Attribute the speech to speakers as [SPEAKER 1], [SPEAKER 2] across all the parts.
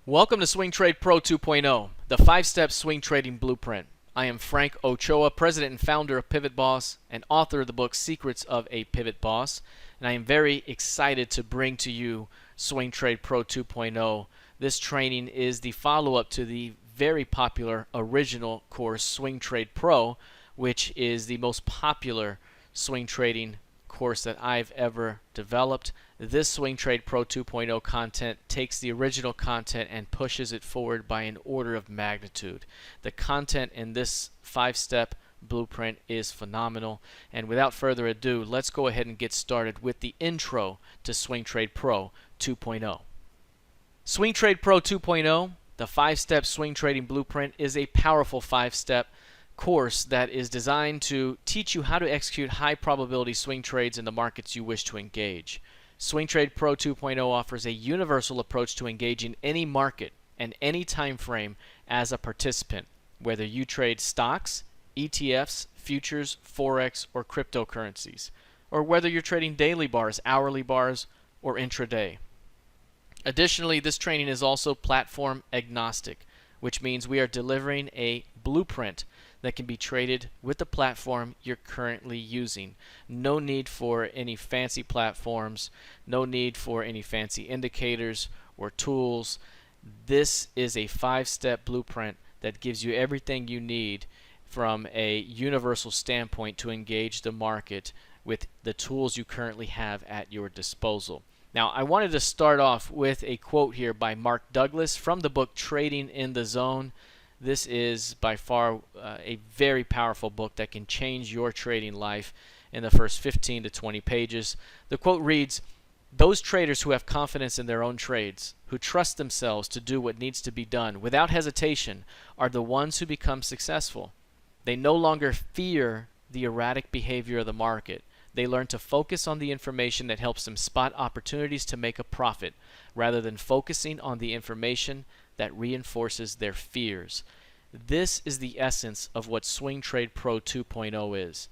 [SPEAKER 1] Welcome to Swing Trade Pro 2.0, the 5-step swing trading blueprint. I am Frank Ochoa, president and founder of Pivot Boss and author of the book Secrets of a Pivot Boss. And I am very excited to bring to you Swing Trade Pro 2.0. This training is the follow-up to the very popular original course Swing Trade Pro, which is the most popular swing trading course that I've ever developed. This Swing Trade Pro 2.0 content takes the original content and pushes it forward by an order of magnitude. The content in this 5-step blueprint is phenomenal, and without further ado, let's go ahead and get started with the intro to Swing Trade Pro 2.0. Swing Trade Pro 2.0, the 5-step swing trading blueprint, is a powerful 5-step course that is designed to teach you how to execute high probability swing trades in the markets you wish to engage. Swing Trade Pro 2.0 offers a universal approach to engaging any market and any time frame as a participant, whether you trade stocks, ETFs, futures, forex, or cryptocurrencies, or whether you're trading daily bars, hourly bars, or intraday. Additionally, this training is also platform agnostic, which means we are delivering a blueprint that can be traded with the platform you're currently using. No need for any fancy platforms, no need for any fancy indicators or tools. This is a 5-step blueprint that gives you everything you need from a universal standpoint to engage the market with the tools you currently have at your disposal. Now, I wanted to start off with a quote here by Mark Douglas from the book Trading in the Zone. This is by far a very powerful book that can change your trading life in the first 15 to 20 pages. The quote reads, "Those traders who have confidence in their own trades, who trust themselves to do what needs to be done without hesitation, are the ones who become successful. They no longer fear the erratic behavior of the market. They learn to focus on the information that helps them spot opportunities to make a profit, rather than focusing on the information that reinforces their fears." This is the essence of what Swing Trade Pro 2.0 is.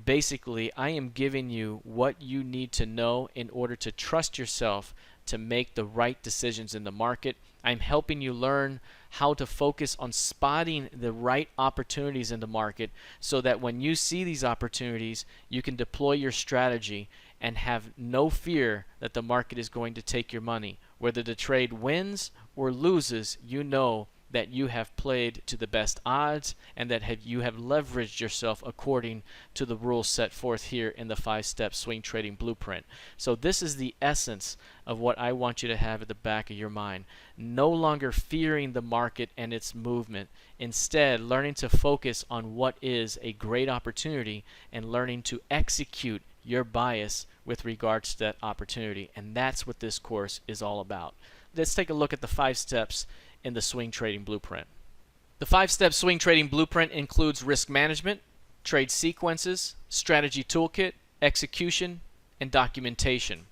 [SPEAKER 1] Basically, I am giving you what you need to know in order to trust yourself to make the right decisions in the market. I'm helping you learn how to focus on spotting the right opportunities in the market so that when you see these opportunities, you can deploy your strategy and have no fear that the market is going to take your money. Whether the trade wins or loses, you know that you have played to the best odds and that you have leveraged yourself according to the rules set forth here in the 5-step swing trading blueprint. So this is the essence of what I want you to have at the back of your mind. No longer fearing the market and its movement. Instead, learning to focus on what is a great opportunity and learning to execute your bias with regards to that opportunity. And that's what this course is all about. Let's take a look at the 5 steps in the swing trading blueprint. The 5-step swing trading blueprint includes risk management, trade sequences, strategy toolkit, execution, and documentation.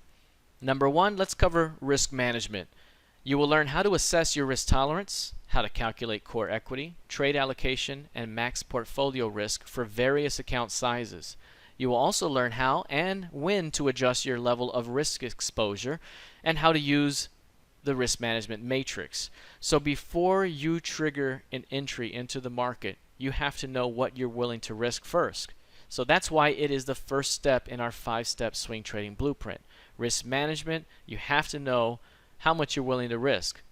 [SPEAKER 1] Number 1, let's cover risk management. You will learn how to assess your risk tolerance, how to calculate core equity, trade allocation, and max portfolio risk for various account sizes. You will also learn how and when to adjust your level of risk exposure and how to use the risk management matrix. So before you trigger an entry into the market, you have to know what you're willing to risk first. So that's why it is the first step in our 5-step swing trading blueprint. Risk management, you have to know how much you're willing to risk.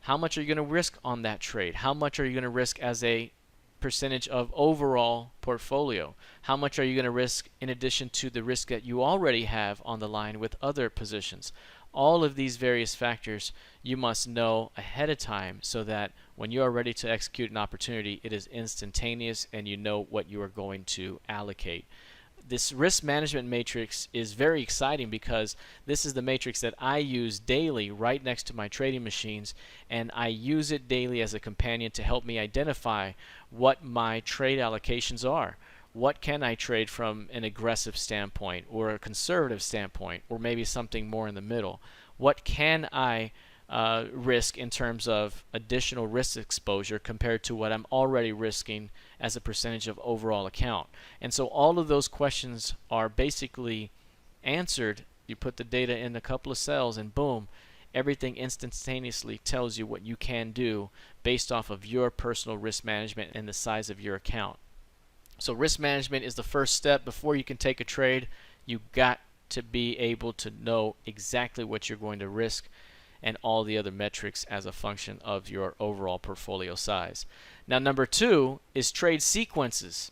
[SPEAKER 1] How much are you going to risk on that trade? How much are you going to risk as a percentage of overall portfolio? How much are you going to risk in addition to the risk that you already have on the line with other positions? All of these various factors you must know ahead of time so that when you are ready to execute an opportunity, it is instantaneous and you know what you are going to allocate. This risk management matrix is very exciting because this is the matrix that I use daily right next to my trading machines, and I use it daily as a companion to help me identify what my trade allocations are. What can I trade from an aggressive standpoint or a conservative standpoint or maybe something more in the middle? What can I risk in terms of additional risk exposure compared to what I'm already risking as a percentage of overall account? And so all of those questions are basically answered. You put the data in a couple of cells and boom, everything instantaneously tells you what you can do based off of your personal risk management and the size of your account. So risk management is the first step. Before you can take a trade, you got to be able to know exactly what you're going to risk and all the other metrics as a function of your overall portfolio size. Now, number 2 is trade sequences.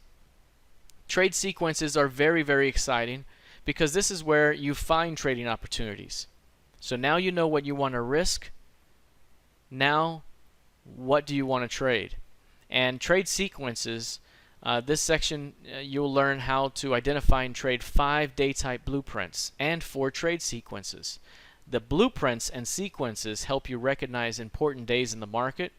[SPEAKER 1] Trade sequences are very, very exciting because this is where you find trading opportunities. So now you know what you want to risk. Now, what do you want to trade? And trade sequences, this section, you'll learn how to identify and trade 5 day type blueprints and 4 trade sequences. The blueprints and sequences help you recognize important days in the market,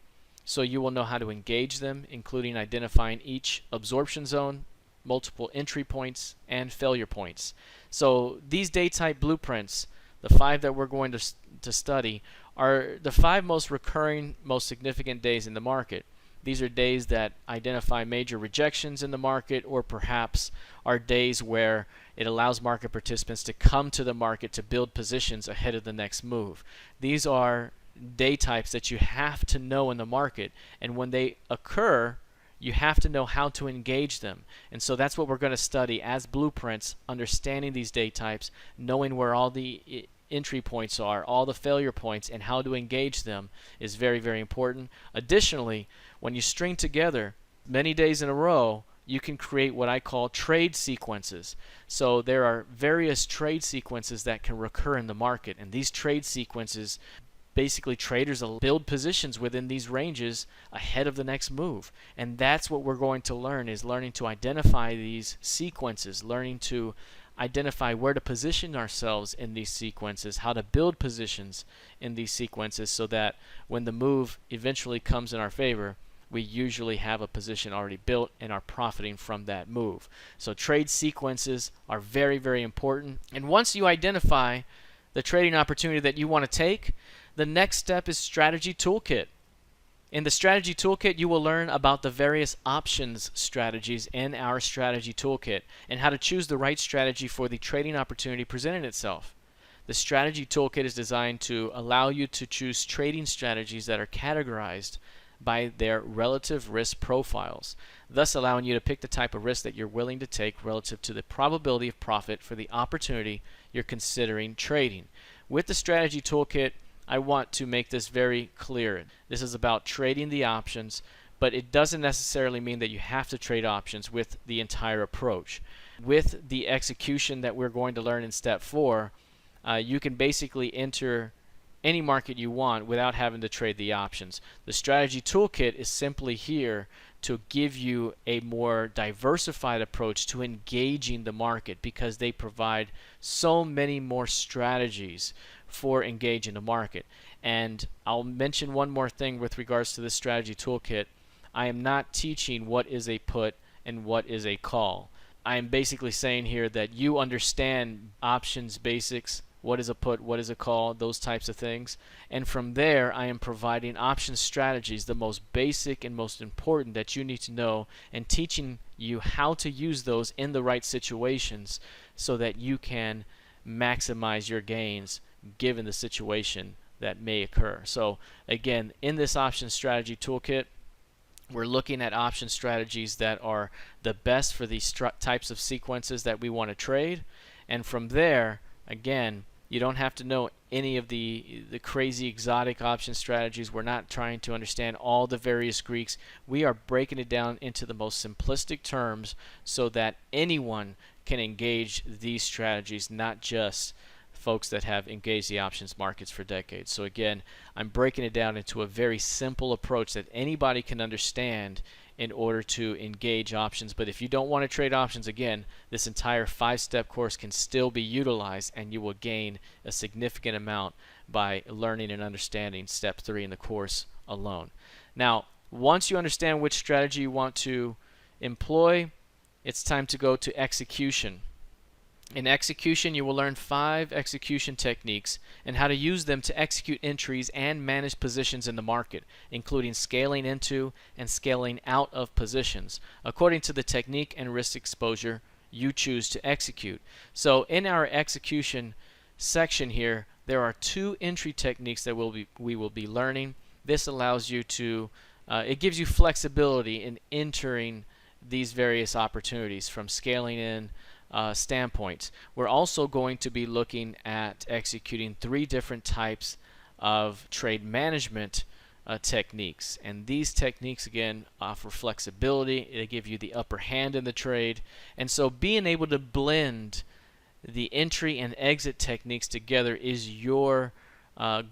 [SPEAKER 1] so you will know how to engage them, including identifying each absorption zone, multiple entry points, and failure points. So these day type blueprints, the 5 that we're going to study, are the 5 most recurring, most significant days in the market. These are days that identify major rejections in the market, or perhaps are days where it allows market participants to come to the market to build positions ahead of the next move. These are day types that you have to know in the market, and when they occur, you have to know how to engage them. And so that's what we're going to study as blueprints, understanding these day types, knowing where all the entry points are, all the failure points, and how to engage them is very, very important. Additionally, when you string together many days in a row, you can create what I call trade sequences. So there are various trade sequences that can recur in the market, and these trade sequences, basically traders will build positions within these ranges ahead of the next move. And that's what we're going to learn, is learning to identify these sequences, learning to identify where to position ourselves in these sequences, how to build positions in these sequences, so that when the move eventually comes in our favor, we usually have a position already built and are profiting from that move. So trade sequences are very, very important. And once you identify the trading opportunity that you want to take, the next step is strategy toolkit. In the strategy toolkit, you will learn about the various options strategies in our strategy toolkit and how to choose the right strategy for the trading opportunity presenting itself. The strategy toolkit is designed to allow you to choose trading strategies that are categorized by their relative risk profiles, thus allowing you to pick the type of risk that you're willing to take relative to the probability of profit for the opportunity you're considering trading. With the strategy toolkit, I want to make this very clear. This is about trading the options, but it doesn't necessarily mean that you have to trade options with the entire approach. With the execution that we're going to learn in step 4, you can basically enter any market you want without having to trade the options. The strategy toolkit is simply here to give you a more diversified approach to engaging the market, because they provide so many more strategies for engaging the market. And I'll mention one more thing with regards to this strategy toolkit. I am not teaching what is a put and what is a call. I am basically saying here that you understand options basics, what is a put, what is a call, those types of things. And from there, I am providing option strategies, the most basic and most important that you need to know, and teaching you how to use those in the right situations so that you can maximize your gains given the situation that may occur. So again, in this option strategy toolkit, we're looking at option strategies that are the best for these types of sequences that we want to trade. And from there, again, you don't have to know any of the crazy exotic option strategies. We're not trying to understand all the various Greeks. We are breaking it down into the most simplistic terms so that anyone can engage these strategies, not just folks that have engaged the options markets for decades. So again, I'm breaking it down into a very simple approach that anybody can understand in order to engage options. But if you don't want to trade options, again, this entire 5-step course can still be utilized, and you will gain a significant amount by learning and understanding step 3 in the course alone. Now, once you understand which strategy you want to employ, it's time to go to execution. In execution, you will learn 5 execution techniques and how to use them to execute entries and manage positions in the market, including scaling into and scaling out of positions, according to the technique and risk exposure you choose to execute. So in our execution section here, there are 2 entry techniques that we will be learning. This allows you to, it gives you flexibility in entering these various opportunities from scaling in standpoints. We're also going to be looking at executing 3 different types of trade management techniques, and these techniques again offer flexibility. They give you the upper hand in the trade, and so being able to blend the entry and exit techniques together is your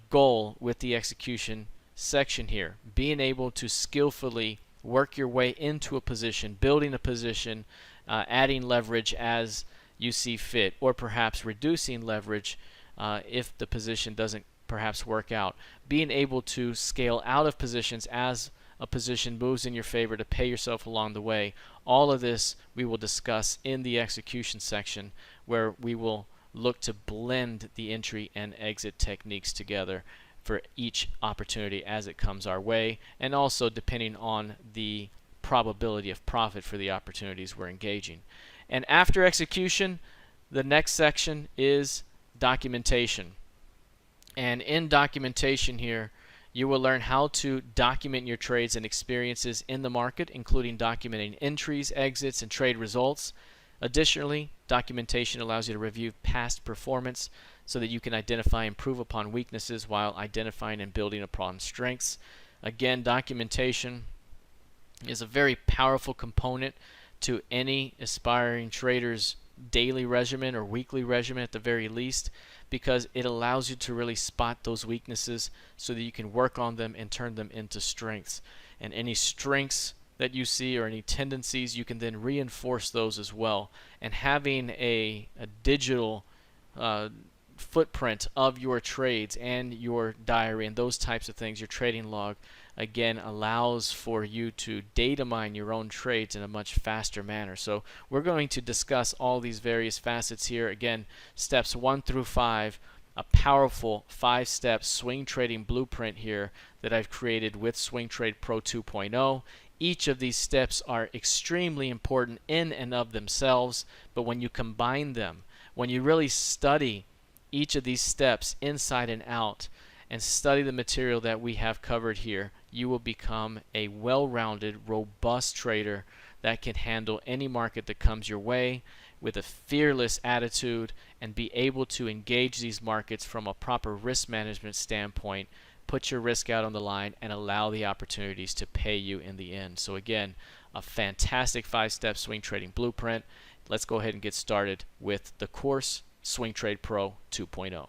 [SPEAKER 1] goal with the execution section here. Being able to skillfully work your way into a position, building a position, adding leverage as you see fit, or perhaps reducing leverage if the position doesn't perhaps work out. Being able to scale out of positions as a position moves in your favor to pay yourself along the way. All of this we will discuss in the execution section, where we will look to blend the entry and exit techniques together for each opportunity as it comes our way, and also depending on the probability of profit for the opportunities we're engaging. And after execution, the next section is documentation. And in documentation here, you will learn how to document your trades and experiences in the market, including documenting entries, exits, and trade results. Additionally, documentation allows you to review past performance so that you can identify and improve upon weaknesses while identifying and building upon strengths. Again, documentation is a very powerful component to any aspiring trader's daily regimen or weekly regimen at the very least, because it allows you to really spot those weaknesses so that you can work on them and turn them into strengths. And any strengths that you see or any tendencies, you can then reinforce those as well. And having a digital footprint of your trades and your diary and those types of things, your trading log, again allows for you to data mine your own trades in a much faster manner. So we're going to discuss all these various facets here. Again, steps 1 through 5, a powerful 5-step swing trading blueprint here that I've created with Swing Trade Pro 2.0. Each of these steps are extremely important in and of themselves, but when you combine them, when you really study each of these steps inside and out and study the material that we have covered here, you will become a well-rounded, robust trader that can handle any market that comes your way with a fearless attitude and be able to engage these markets from a proper risk management standpoint, put your risk out on the line, and allow the opportunities to pay you in the end. So again, a fantastic 5-step swing trading blueprint. Let's go ahead and get started with the course Swing Trade Pro 2.0.